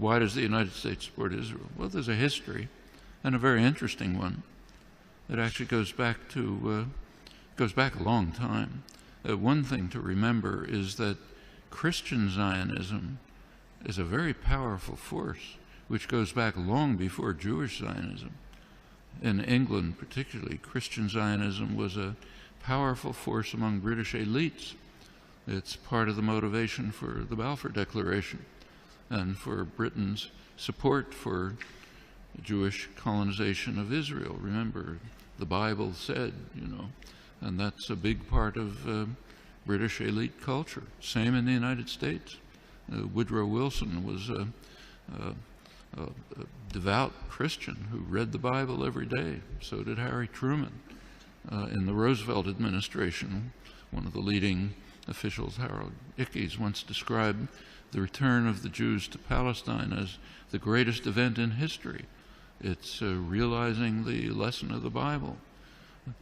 Why does the United States support Israel? Well, there's a history, and a very interesting one. It actually goes back a long time. One thing to remember is that Christian Zionism is a very powerful force, which goes back long before Jewish Zionism. In England, particularly, Christian Zionism was a powerful force among British elites. It's part of the motivation for the Balfour Declaration and for Britain's support for Jewish colonization of Israel. Remember, the Bible said, and that's a big part of British elite culture. Same in the United States. Woodrow Wilson was a devout Christian who read the Bible every day. So did Harry Truman. In the Roosevelt administration, one of the leading officials, Harold Ickes, once described the return of the Jews to Palestine as the greatest event in history. It's realizing the lesson of the Bible.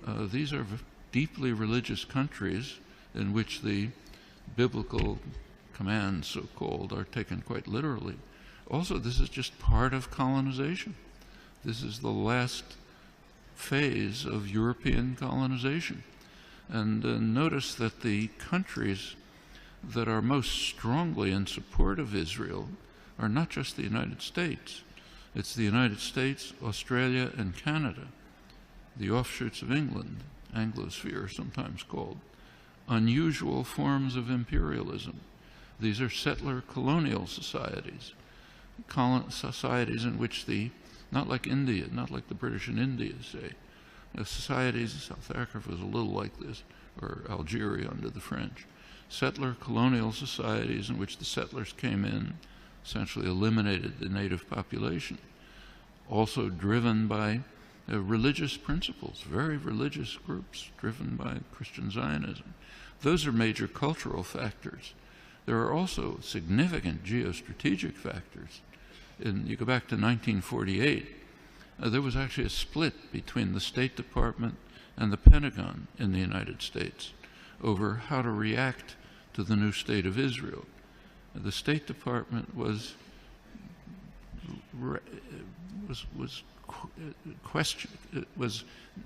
These are deeply religious countries in which the biblical commands, so-called, are taken quite literally. Also, this is just part of colonization. This is the last phase of European colonization. And notice that the countries that are most strongly in support of Israel are not just the United States. It's the United States, Australia, and Canada, the offshoots of England, Anglosphere sometimes called, unusual forms of imperialism. These are settler colonial societies, societies in which not like India, not like the British in India, say, societies, South Africa was a little like this, or Algeria under the French, settler colonial societies in which the settlers came in, essentially eliminated the native population, also driven by religious principles, very religious groups driven by Christian Zionism. Those are major cultural factors. There are also significant geostrategic factors. You go back to 1948, there was actually a split between the State Department and the Pentagon in the United States over how to react to the new state of Israel. The State Department was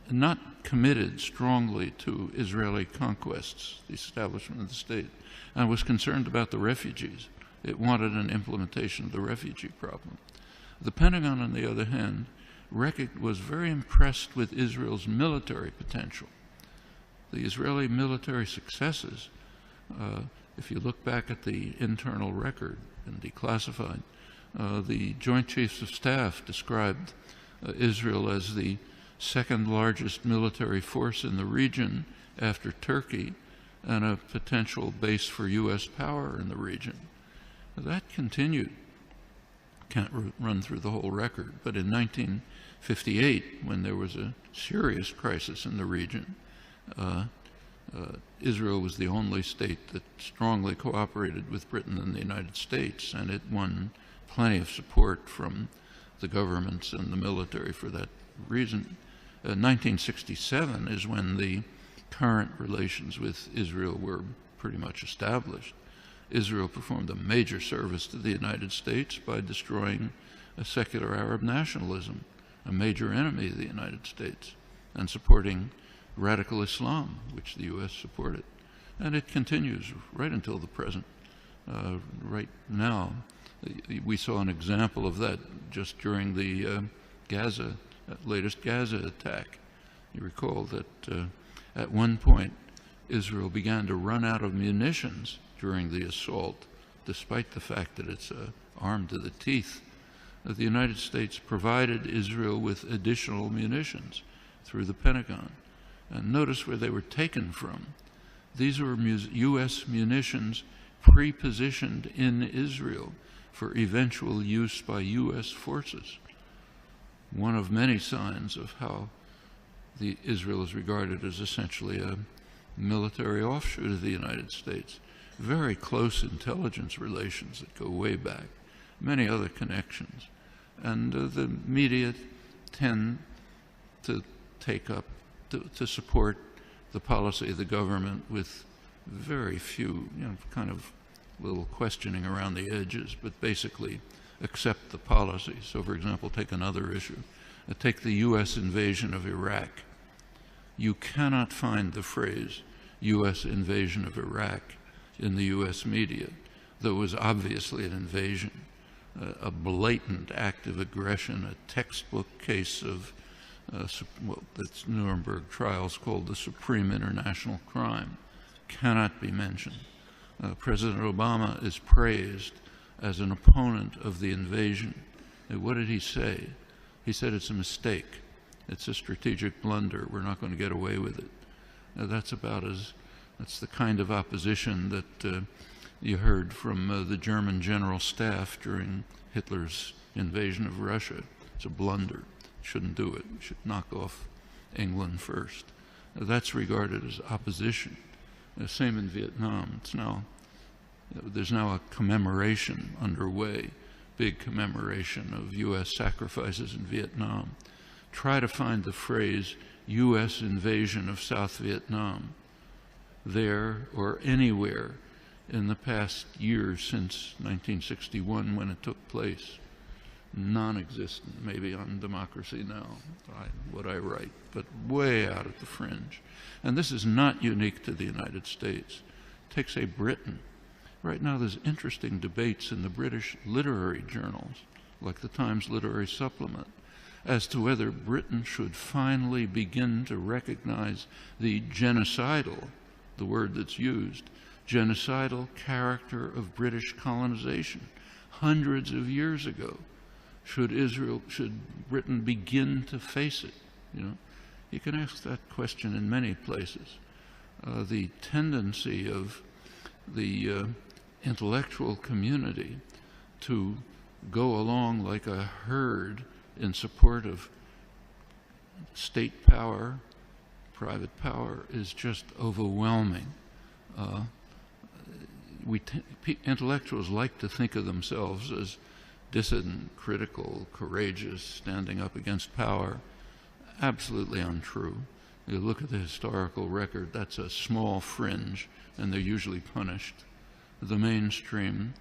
not committed strongly to Israeli conquests, the establishment of the state, and was concerned about the refugees. It wanted an implementation of the refugee problem. The Pentagon, on the other hand, was very impressed with Israel's military potential. The Israeli military successes, if you look back at the internal record and declassified, the Joint Chiefs of Staff described Israel as the second largest military force in the region after Turkey and a potential base for U.S. power in the region. That continued. Can't run through the whole record, but in 1958, when there was a serious crisis in the region, Israel was the only state that strongly cooperated with Britain and the United States, and it won plenty of support from the governments and the military for that reason. 1967 is when the current relations with Israel were pretty much established. Israel performed a major service to the United States by destroying a secular Arab nationalism, a major enemy of the United States, and supporting radical Islam, which the U.S. supported. And it continues right until the present. Right now, we saw an example of that just during the latest Gaza attack. You recall that at one point, Israel began to run out of munitions during the assault, despite the fact that it's armed to the teeth. The United States provided Israel with additional munitions through the Pentagon. And notice where they were taken from. These were U.S. munitions pre-positioned in Israel for eventual use by U.S. forces. One of many signs of how Israel is regarded as essentially a military offshoot of the United States. Very close intelligence relations that go way back, many other connections. And the media tend to take up, to support the policy of the government with very few, kind of little questioning around the edges, but basically accept the policy. So, for example, take another issue. Take the U.S. invasion of Iraq. You cannot find the phrase U.S. invasion of Iraq in the U.S. media, though it was obviously an invasion, a blatant act of aggression, a textbook case of what the Nuremberg trials called the supreme international crime, cannot be mentioned. President Obama is praised as an opponent of the invasion. And what did he say? He said it's a mistake. It's a strategic blunder. We're not going to get away with it. Now, that's the kind of opposition that you heard from the German general staff during Hitler's invasion of Russia. It's a blunder. Shouldn't do it. Should knock off England first. That's regarded as opposition. Same in Vietnam. There's now a commemoration underway, big commemoration of U.S. sacrifices in Vietnam. Try to find the phrase U.S. invasion of South Vietnam there or anywhere in the past year since 1961 when it took place. Non-existent, maybe on Democracy Now, what I write, but way out at the fringe. And this is not unique to the United States. Take, say, Britain. Right now there's interesting debates in the British literary journals, like the Times Literary Supplement, as to whether Britain should finally begin to recognize the genocidal, the word that's used, genocidal character of British colonization hundreds of years ago. Should Britain begin to face it? You can ask that question in many places. The tendency of the intellectual community to go along like a herd in support of state power, private power, is just overwhelming. Intellectuals like to think of themselves as dissident, critical, courageous, standing up against power. Absolutely untrue. You look at the historical record, that's a small fringe, and they're usually punished. The mainstream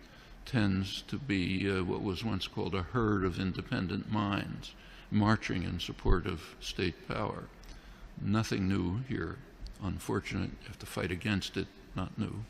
tends to be what was once called a herd of independent minds, marching in support of state power. Nothing new here. Unfortunate, you have to fight against it, not new.